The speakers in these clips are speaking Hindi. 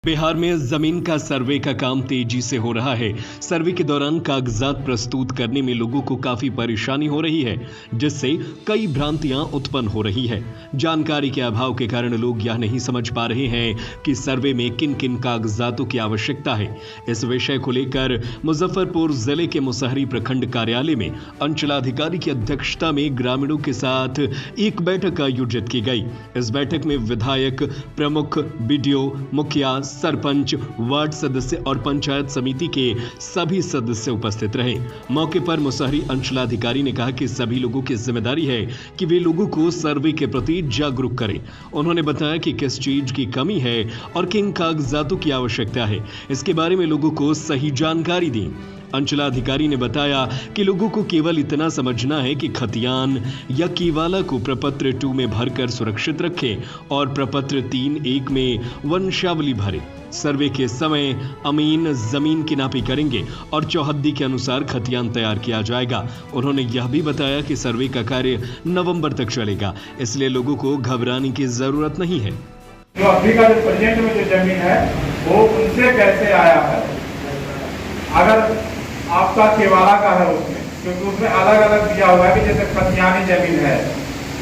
बिहार में जमीन का सर्वे का काम तेजी से हो रहा है। सर्वे के दौरान कागजात प्रस्तुत करने में लोगों को काफी परेशानी हो रही है, जिससे कई भ्रांतियां उत्पन्न हो रही है। जानकारी के अभाव के कारण लोग यह नहीं समझ पा रहे हैं कि सर्वे में किन किन कागजातों की आवश्यकता है। इस विषय को लेकर मुजफ्फरपुर जिले के मुसहरी प्रखंड कार्यालय में अंचलाधिकारी की अध्यक्षता में ग्रामीणों के साथ एक बैठक आयोजित की गई। इस बैठक में विधायक, प्रमुख, बीडीओ, मुखिया, सरपंच, वार्ड सदस्य और पंचायत समिति के सभी सदस्य उपस्थित रहे। मौके पर मुसहरी अंचलाधिकारी ने कहा कि सभी लोगों की जिम्मेदारी है कि वे लोगों को सर्वे के प्रति जागरूक करें। उन्होंने बताया कि किस चीज की कमी है और किन कागजातों की आवश्यकता है, इसके बारे में लोगों को सही जानकारी दी। अंचलाधिकारी ने बताया कि लोगों को केवल इतना समझना है कि खतियान या केवाला को प्रपत्र 2 में भरकर सुरक्षित रखें और प्रपत्र 3(1) में वंशावली भरें। सर्वे के समय अमीन जमीन की नापी करेंगे और चौहद्दी के अनुसार खतियान तैयार किया जाएगा। उन्होंने यह भी बताया कि सर्वे का कार्य नवंबर तक चलेगा, इसलिए लोगों को घबराने की जरूरत नहीं है। जो अभी का जो प्रेजेंट में जो जमीन है वो उनसे कैसे आया है। अगर आपका केवाला का है उसमें, क्योंकि उसमें अलग अलग दिया हुआ है कि जैसे खतियानी जमीन है,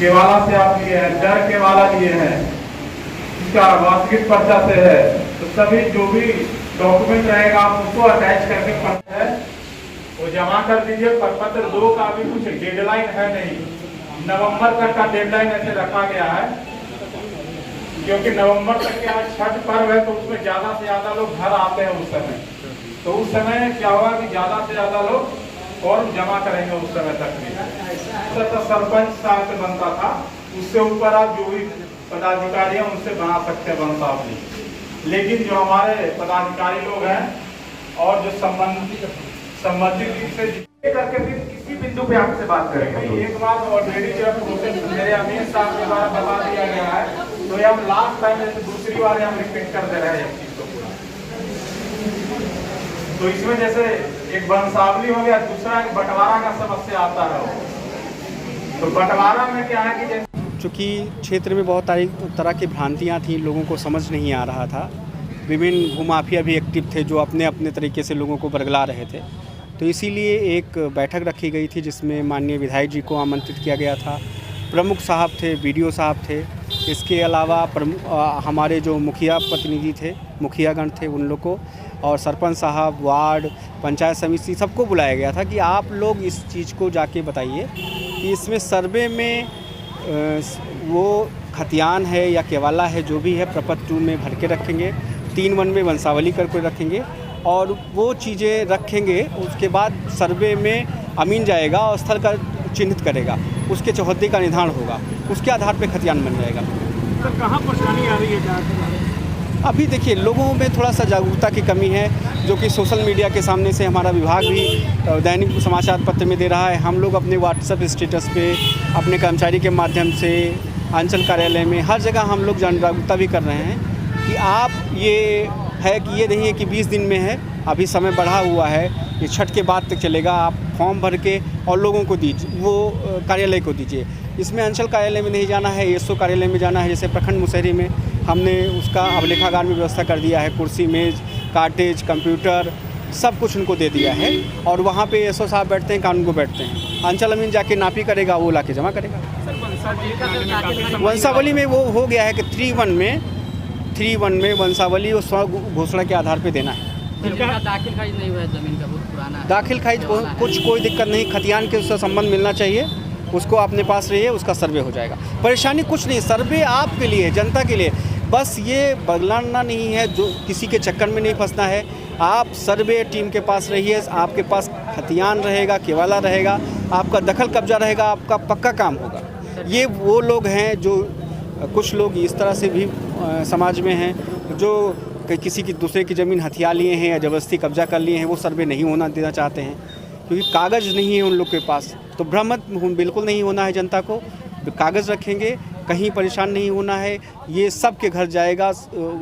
केवाला से आप लिए हैं, डर केवाला लिए हैं, इसका वास्तविक पर्चा से है, तो सभी जो भी डॉक्यूमेंट रहेगा आप उसको अटैच करके पत्र है वो जमा कर दीजिए। प्रपत्र 2 का भी कुछ डेडलाइन है नहीं, नवंबर तक का डेडलाइन ऐसे रखा गया है, क्योंकि नवंबर तक के आज छठ पर्व है तो उसमें ज्यादा से ज्यादा लोग घर आते हैं उस समय। तो उस समय क्या होगा कि ज्यादा से ज्यादा लोग फॉर्म जमा करेंगे उस समय तक में। तो सरपंच साहब से बनता था, उससे ऊपर आप जो भी पदाधिकारी हैं उनसे बना सकते हैं बन साहब जी। लेकिन जो हमारे पदाधिकारी लोग हैं और जो संबंधित से करके भी किसी बिंदु पे आपसे बात करेंगे। एक बात ऑलरेडी जब मेरे अमीर साहब के द्वारा बता दिया गया है, तो ये हम लास्ट टाइम दूसरी बार हम रिपीट कर दे रहे हैं। तो इसमें जैसे एक वंशावली हो गया, दूसरा एक बंटवारा का समस्या आता है। तो बंटवारा में क्या है कि चूँकि क्षेत्र में बहुत तरह की भ्रांतियाँ थी, लोगों को समझ नहीं आ रहा था। विभिन्न भूमाफिया भी एक्टिव थे जो अपने अपने तरीके से लोगों को बरगला रहे थे। तो इसीलिए एक बैठक रखी गई थी जिसमें माननीय विधायक जी को आमंत्रित किया गया था। प्रमुख साहब थे, बीडीओ साहब थे, इसके अलावा हमारे जो मुखिया प्रतिनिधि थे, मुखियागण थे, उन लोग को, और सरपंच साहब, वार्ड, पंचायत समिति, सबको बुलाया गया था कि आप लोग इस चीज़ को जाके बताइए कि इसमें सर्वे में वो खतियान है या केवाला है, जो भी है प्रपत्र 2 में भर के रखेंगे, 3(1) में वंशावली करके रखेंगे और वो चीज़ें रखेंगे। उसके बाद सर्वे में अमीन जाएगा और स्थल का चिन्हित करेगा, उसके चौहद्दी का निधान होगा, उसके आधार पे खतियान बन जाएगा। तो कहाँ परेशानी आ रही है? अभी देखिए, लोगों में थोड़ा सा जागरूकता की कमी है, जो कि सोशल मीडिया के सामने से हमारा विभाग भी दैनिक समाचार पत्र में दे रहा है। हम लोग अपने व्हाट्सएप स्टेटस पे, अपने कर्मचारी के माध्यम से, अंचल कार्यालय में, हर जगह हम लोग जागरूकता भी कर रहे हैं कि आप ये है कि ये नहीं है कि 20 दिन में है, अभी समय बढ़ा हुआ है, ये छठ के बाद तक चलेगा। आप फॉर्म भर के और लोगों को दीजिए, वो कार्यालय को दीजिए। इसमें अंचल कार्यालय में नहीं जाना है, एसओ कार्यालय में जाना है। जैसे प्रखंड मुसहरी में हमने उसका अभिलेखागार में व्यवस्था कर दिया है, कुर्सी, मेज, कार्टेज, कंप्यूटर, सब कुछ उनको दे दिया है और वहाँ पे एसओ साहब बैठते हैं, कानून को बैठते हैं। अंचल अमीन जाके नापी करेगा, वो लाके जमा करेगा। वंशावली में वो हो गया है कि 3(1) में वंशावली और स्व घोषणा के आधार पर देना है। दाखिल खारिज नहीं हुआ है, जमीन का बहुत पुराना है। दाखिल खारिज कुछ कोई दिक्कत नहीं, खतियान के उससे संबंध मिलना चाहिए, उसको अपने पास रहिए, उसका सर्वे हो जाएगा। परेशानी कुछ नहीं, सर्वे आपके लिए, जनता के लिए, बस ये बदलाना नहीं है, जो किसी के चक्कर में नहीं फंसना है। आप सर्वे टीम के पास रहिए, आपके पास खतियान रहेगा, केवाला रहेगा, आपका दखल कब्जा रहेगा, आपका पक्का काम होगा। ये वो लोग हैं जो, कुछ लोग इस तरह से भी समाज में हैं जो किसी की दूसरे की ज़मीन हथिया लिए हैं या ज़बरदस्ती कब्जा कर लिए हैं, वो सर्वे नहीं होना देना चाहते हैं क्योंकि कागज़ नहीं है उन लोग के पास। तो भ्रमित बिल्कुल नहीं होना है जनता को, कागज़ रखेंगे, कहीं परेशान नहीं होना है। ये सबके घर जाएगा,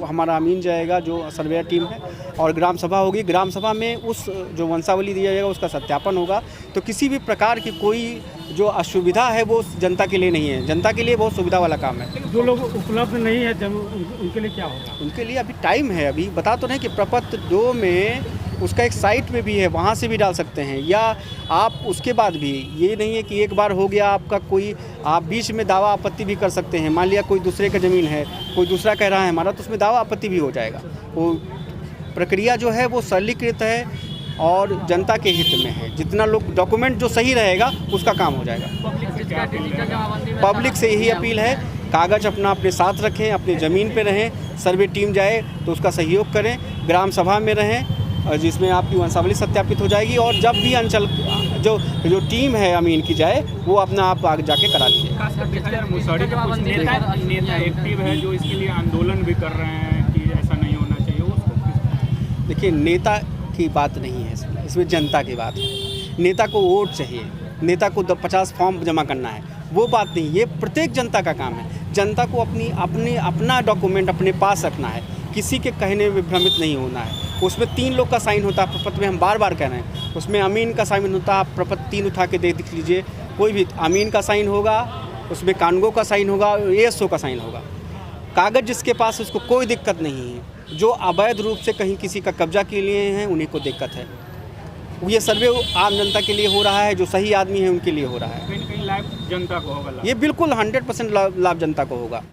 हमारा अमीन जाएगा जो सर्वेयर टीम है, और ग्राम सभा होगी। ग्राम सभा में उस जो वंशावली दिया जाएगा उसका सत्यापन होगा। तो किसी भी प्रकार की कोई जो असुविधा है वो जनता के लिए नहीं है, जनता के लिए बहुत सुविधा वाला काम है। जो लोग उपलब्ध नहीं है जब उनके लिए क्या होगा? उनके लिए अभी टाइम है, अभी बता तो नहीं कि प्रपत्र 2 में उसका एक साइट में भी है, वहाँ से भी डाल सकते हैं, या आप उसके बाद भी, ये नहीं है कि एक बार हो गया आपका कोई, आप बीच में दावा आपत्ति भी कर सकते हैं। मान लिया कोई दूसरे का ज़मीन है, कोई दूसरा कह रहा है हमारा, तो उसमें दावा आपत्ति भी हो जाएगा। वो प्रक्रिया जो है वो सरलीकृत है और जनता के हित में है। जितना लोग डॉक्यूमेंट जो सही रहेगा उसका काम हो जाएगा। पब्लिक से यही अपील है, कागज़ अपने साथ रखें, अपनी ज़मीन पे रहें, सर्वे टीम जाए तो उसका सहयोग करें, ग्राम सभा में रहें जिसमें आपकी वंशावली सत्यापित हो जाएगी। और जब भी अंचल जो टीम है अमीन की जाए वो अपना आप आगे जाके करा लीजिए। नेता एक्टिव है जो इसके लिए आंदोलन भी कर रहे हैं कि ऐसा नहीं होना चाहिए, उसको देखिए, नेता की बात नहीं है इसमें जनता की बात है। नेता को वोट चाहिए, नेता को 50 फॉर्म जमा करना है, वो बात नहीं। ये प्रत्येक जनता का काम है। जनता को अपना डॉक्यूमेंट अपने पास रखना है, किसी के कहने में भ्रमित नहीं होना है। उसमें 3 लोग का साइन होता है प्रपत्र में, हम बार बार कह रहे हैं। उसमें अमीन का साइन होता है, आप प्रपत्र 3 उठा के देख लीजिए, कोई भी अमीन का साइन होगा, उसमें कानगो का साइन होगा, एएसओ का साइन होगा। कागज़ जिसके पास उसको कोई दिक्कत नहीं है। जो अवैध रूप से कहीं किसी का कब्जा के लिए हैं उन्हीं को दिक्कत है। ये सर्वे आम जनता के लिए हो रहा है, जो सही आदमी है उनके लिए हो रहा है। कहीं लाभ जनता को होगा। ये बिल्कुल 100% लाभ जनता को होगा।